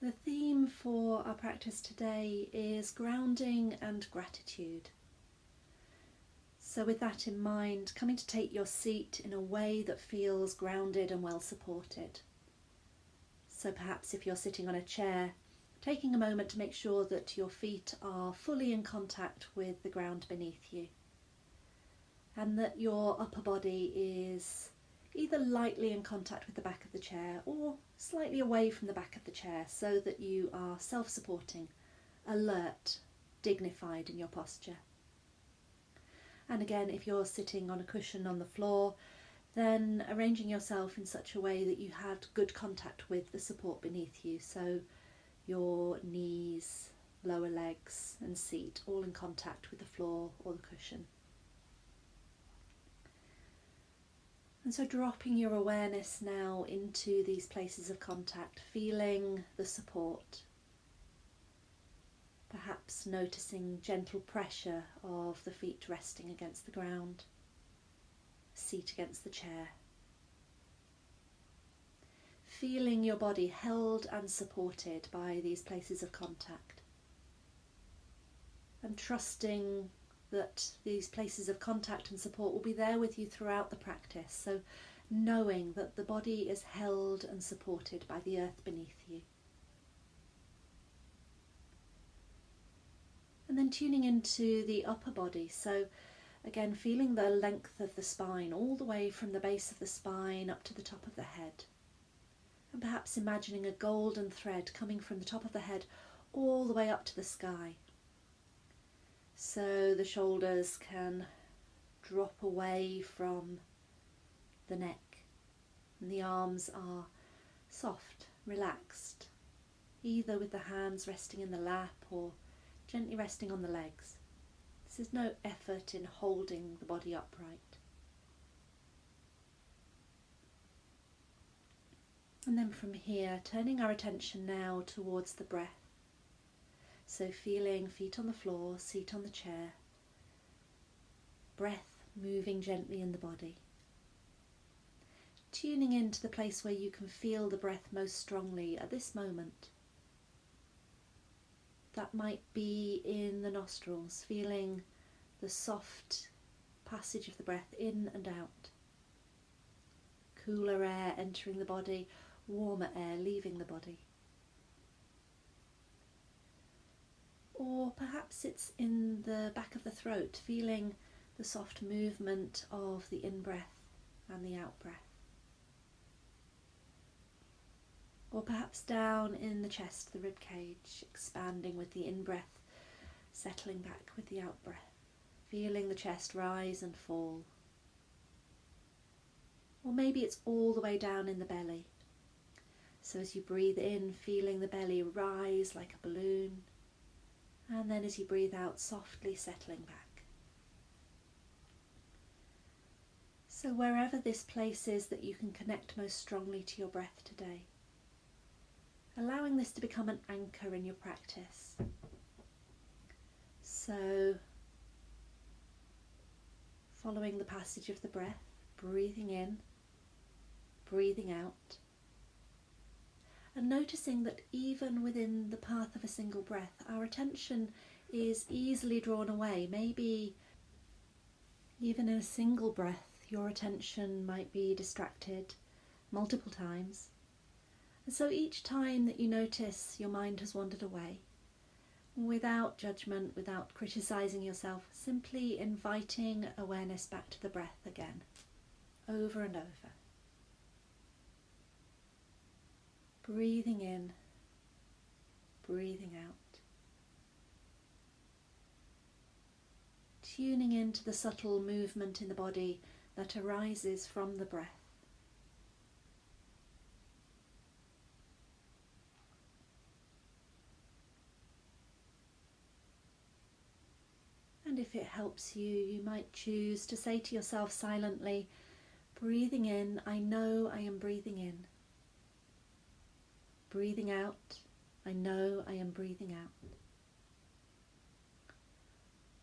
The theme for our practice today is grounding and gratitude. So with that in mind, coming to take your seat in a way that feels grounded and well supported. So perhaps if you're sitting on a chair, taking a moment to make sure that your feet are fully in contact with the ground beneath you, and that your upper body is either lightly in contact with the back of the chair or slightly away from the back of the chair, so that you are self-supporting, alert, dignified in your posture. And again, if you're sitting on a cushion on the floor, then arranging yourself in such a way that you had good contact with the support beneath you, so your knees, lower legs and seat all in contact with the floor or the cushion. And so dropping your awareness now into these places of contact, feeling the support. Perhaps noticing gentle pressure of the feet resting against the ground, seat against the chair. Feeling your body held and supported by these places of contact. And trusting that these places of contact and support will be there with you throughout the practice. So knowing that the body is held and supported by the earth beneath you. And then tuning into the upper body. So again, feeling the length of the spine all the way from the base of the spine up to the top of the head. And perhaps imagining a golden thread coming from the top of the head all the way up to the sky. So the shoulders can drop away from the neck and the arms are soft, relaxed, either with the hands resting in the lap or gently resting on the legs. This is no effort in holding the body upright. And then from here, turning our attention now towards the breath. So feeling feet on the floor, seat on the chair, breath moving gently in the body. Tuning into the place where you can feel the breath most strongly at this moment. That might be in the nostrils, feeling the soft passage of the breath in and out. Cooler air entering the body, warmer air leaving the body. Or perhaps it's in the back of the throat, feeling the soft movement of the in-breath and the out-breath. Or perhaps down in the chest, the rib cage, expanding with the in-breath, settling back with the out-breath, feeling the chest rise and fall. Or maybe it's all the way down in the belly. So as you breathe in, feeling the belly rise like a balloon, and then as you breathe out, softly settling back. So wherever this place is that you can connect most strongly to your breath today, allowing this to become an anchor in your practice. So following the passage of the breath, breathing in, breathing out, and noticing that even within the path of a single breath, our attention is easily drawn away. Maybe even in a single breath, your attention might be distracted multiple times. And so each time that you notice your mind has wandered away, without judgment, without criticizing yourself, simply inviting awareness back to the breath again, over and over. Breathing in, breathing out. Tuning into the subtle movement in the body that arises from the breath. And if it helps you, you might choose to say to yourself silently, breathing in, I know I am breathing in. Breathing out, I know I am breathing out.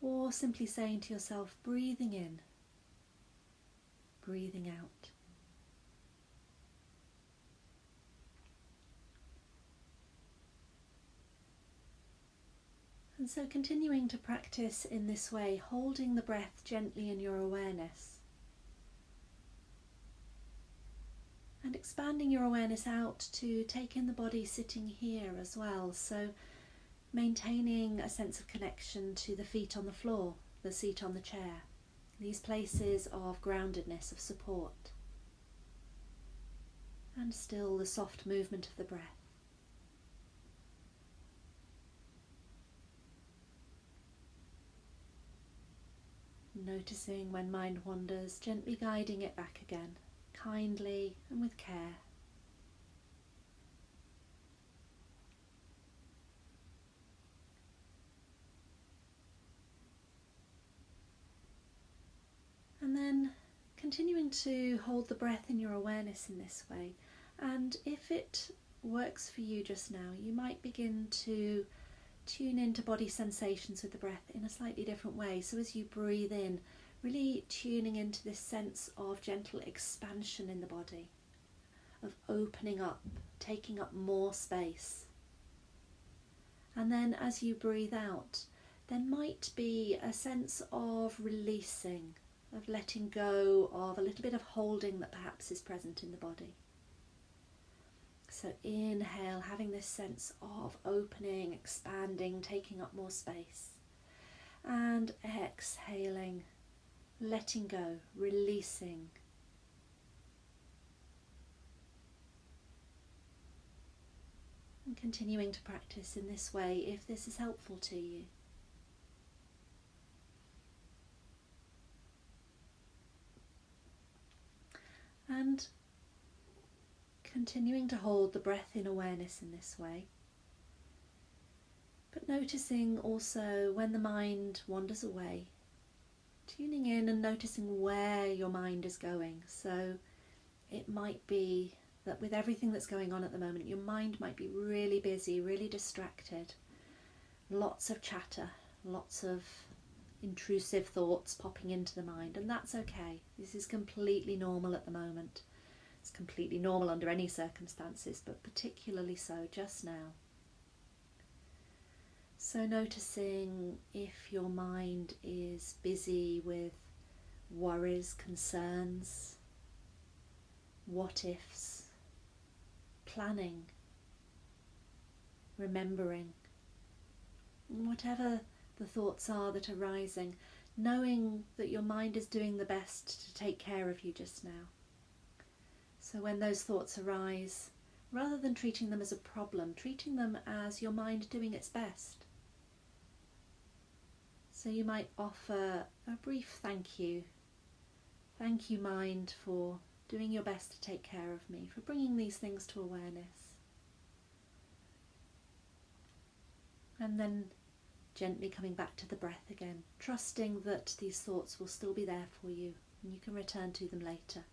Or simply saying to yourself, breathing in, breathing out. And so continuing to practice in this way, holding the breath gently in your awareness and expanding your awareness out to take in the body sitting here as well. So maintaining a sense of connection to the feet on the floor, the seat on the chair, these places of groundedness, of support, and still the soft movement of the breath. Noticing when mind wanders, gently guiding it back again, kindly and with care. And then continuing to hold the breath in your awareness in this way. And if it works for you just now, you might begin to tune into body sensations with the breath in a slightly different way. So as you breathe in, really tuning into this sense of gentle expansion in the body, of opening up, taking up more space. And then as you breathe out, there might be a sense of releasing, of letting go of a little bit of holding that perhaps is present in the body. So inhale, having this sense of opening, expanding, taking up more space. And exhaling, letting go, releasing. And continuing to practice in this way if this is helpful to you. And continuing to hold the breath in awareness in this way, but noticing also when the mind wanders away, tuning in and noticing where your mind is going. So it might be that with everything that's going on at the moment, your mind might be really busy, really distracted, lots of chatter, lots of intrusive thoughts popping into the mind, and that's okay. This is completely normal at the moment. It's completely normal under any circumstances, but particularly so just now. So noticing if your mind is busy with worries, concerns, what ifs, planning, remembering, whatever the thoughts are that are rising, knowing that your mind is doing the best to take care of you just now. So when those thoughts arise, rather than treating them as a problem, treating them as your mind doing its best. So you might offer a brief thank you. Thank you, mind, for doing your best to take care of me, for bringing these things to awareness. And then gently coming back to the breath again, trusting that these thoughts will still be there for you and you can return to them later.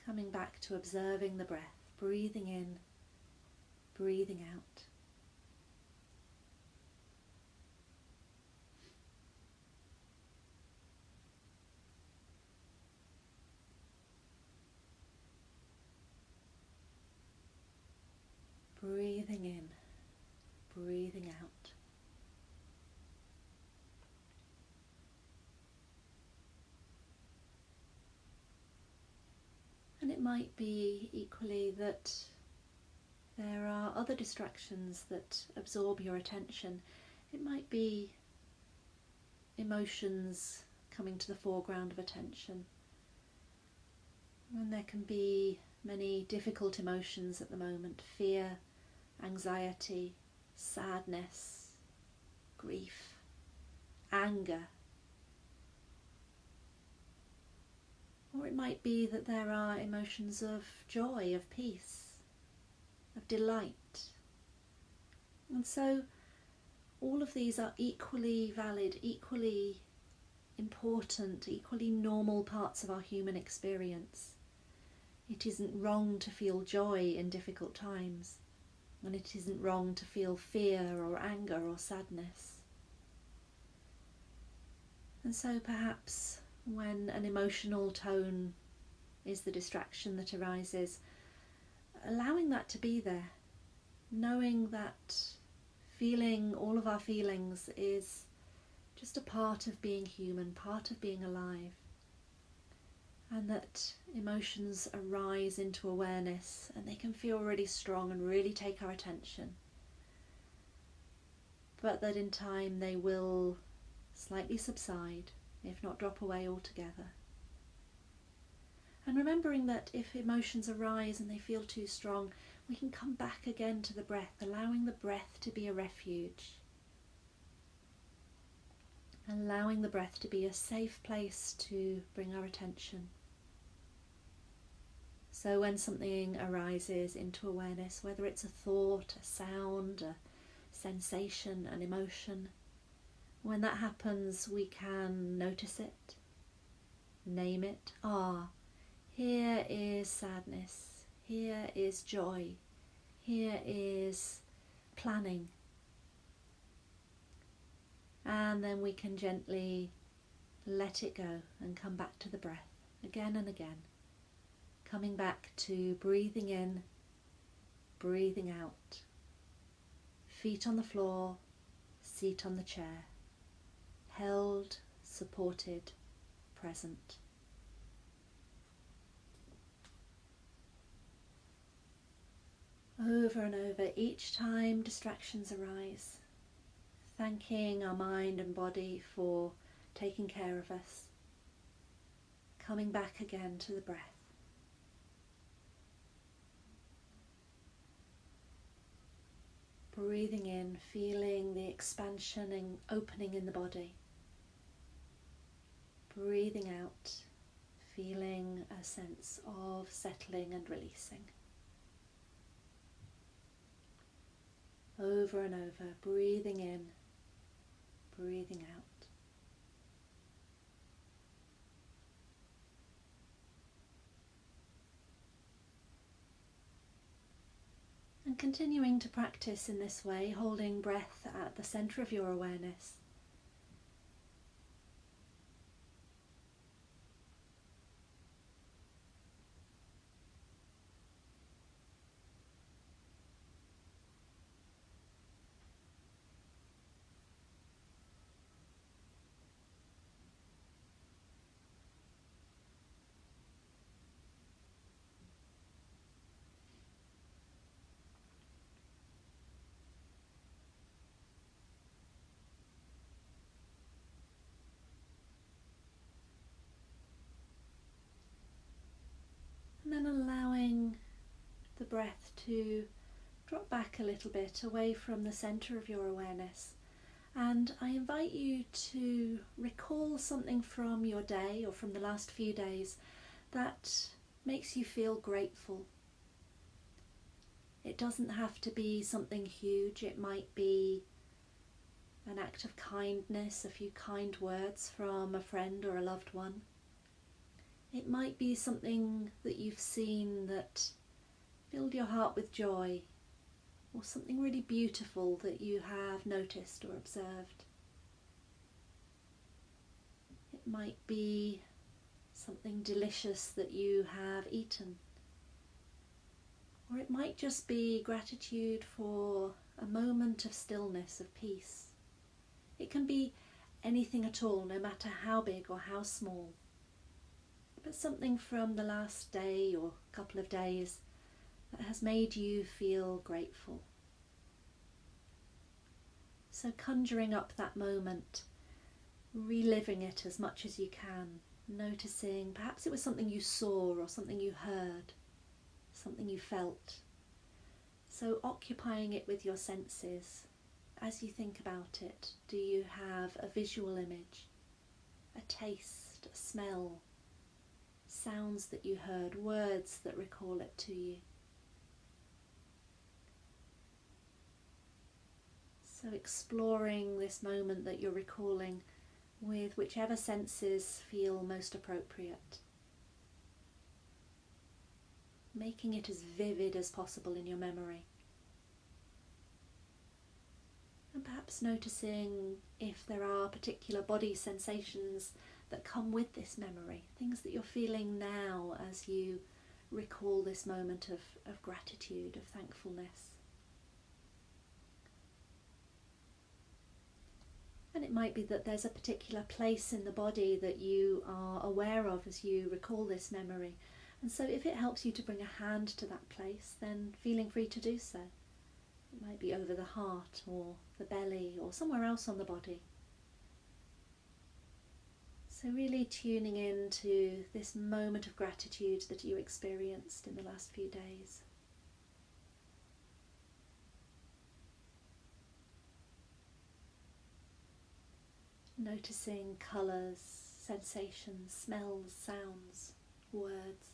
Coming back to observing the breath, breathing in, breathing out. Breathing in, breathing out. And it might be equally that there are other distractions that absorb your attention. It might be emotions coming to the foreground of attention. And there can be many difficult emotions at the moment: fear, anxiety, sadness, grief, anger. Or it might be that there are emotions of joy, of peace, of delight. And so all of these are equally valid, equally important, equally normal parts of our human experience. It isn't wrong to feel joy in difficult times, and it isn't wrong to feel fear or anger or sadness. And so perhaps when an emotional tone is the distraction that arises, allowing that to be there, knowing that feeling all of our feelings is just a part of being human, part of being alive, and that emotions arise into awareness and they can feel really strong and really take our attention, but that in time they will slightly subside, if not drop away altogether. And remembering that if emotions arise and they feel too strong, we can come back again to the breath, allowing the breath to be a refuge, allowing the breath to be a safe place to bring our attention. So when something arises into awareness, whether it's a thought, a sound, a sensation, an emotion, when that happens, we can notice it, name it. Here is sadness, here is joy, here is planning. And then we can gently let it go and come back to the breath again and again, coming back to breathing in, breathing out. Feet on the floor, seat on the chair, held, supported, present. Over and over, each time distractions arise, thanking our mind and body for taking care of us, coming back again to the breath. Breathing in, feeling the expansion and opening in the body. Breathing out, feeling a sense of settling and releasing. Over and over, breathing in, breathing out. And continuing to practice in this way, holding breath at the centre of your awareness. And then allowing the breath to drop back a little bit away from the centre of your awareness. And I invite you to recall something from your day or from the last few days that makes you feel grateful. It doesn't have to be something huge. It might be an act of kindness, a few kind words from a friend or a loved one. It might be something that you've seen that filled your heart with joy, or something really beautiful that you have noticed or observed. It might be something delicious that you have eaten. Or it might just be gratitude for a moment of stillness, of peace. It can be anything at all, no matter how big or how small. But something from the last day or couple of days that has made you feel grateful. So conjuring up that moment, reliving it as much as you can, noticing perhaps it was something you saw or something you heard, something you felt. So occupying it with your senses. As you think about it, do you have a visual image, a taste, a smell, sounds that you heard, words that recall it to you? So exploring this moment that you're recalling with whichever senses feel most appropriate. Making it as vivid as possible in your memory. And perhaps noticing if there are particular body sensations that come with this memory, things that you're feeling now as you recall this moment of gratitude, of thankfulness. And it might be that there's a particular place in the body that you are aware of as you recall this memory. And so if it helps you to bring a hand to that place, then feeling free to do so. It might be over the heart or the belly or somewhere else on the body. So really tuning in to this moment of gratitude that you experienced in the last few days. Noticing colours, sensations, smells, sounds, words.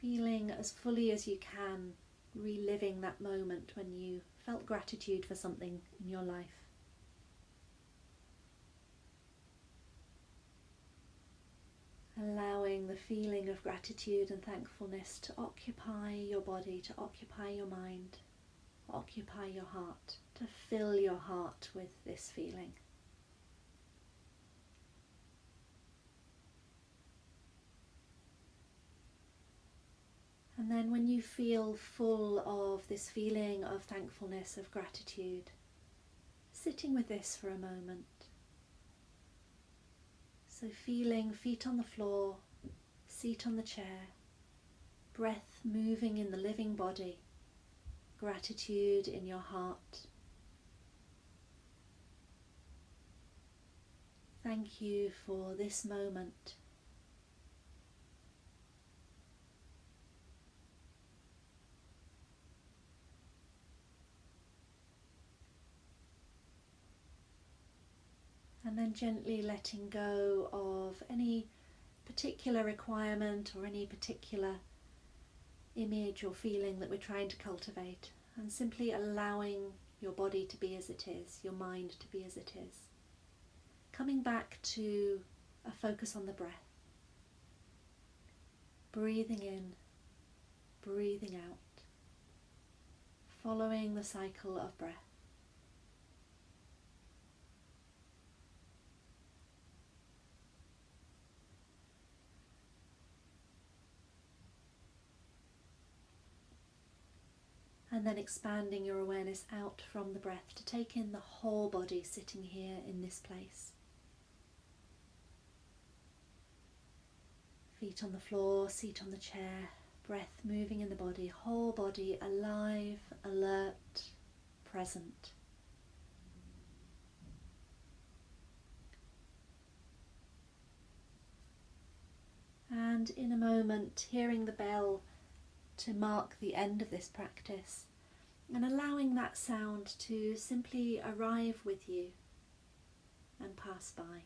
Feeling as fully as you can, reliving that moment when you felt gratitude for something in your life. Allowing the feeling of gratitude and thankfulness to occupy your body, to occupy your mind, occupy your heart, to fill your heart with this feeling. And then when you feel full of this feeling of thankfulness, of gratitude, sitting with this for a moment. So feeling feet on the floor, seat on the chair, breath moving in the living body, gratitude in your heart. Thank you for this moment. And then gently letting go of any particular requirement or any particular image or feeling that we're trying to cultivate, and simply allowing your body to be as it is, your mind to be as it is. Coming back to a focus on the breath. Breathing in, breathing out, following the cycle of breath. And then expanding your awareness out from the breath to take in the whole body sitting here in this place. Feet on the floor, seat on the chair, breath moving in the body, whole body alive, alert, present. And in a moment, hearing the bell to mark the end of this practice, and allowing that sound to simply arrive with you and pass by.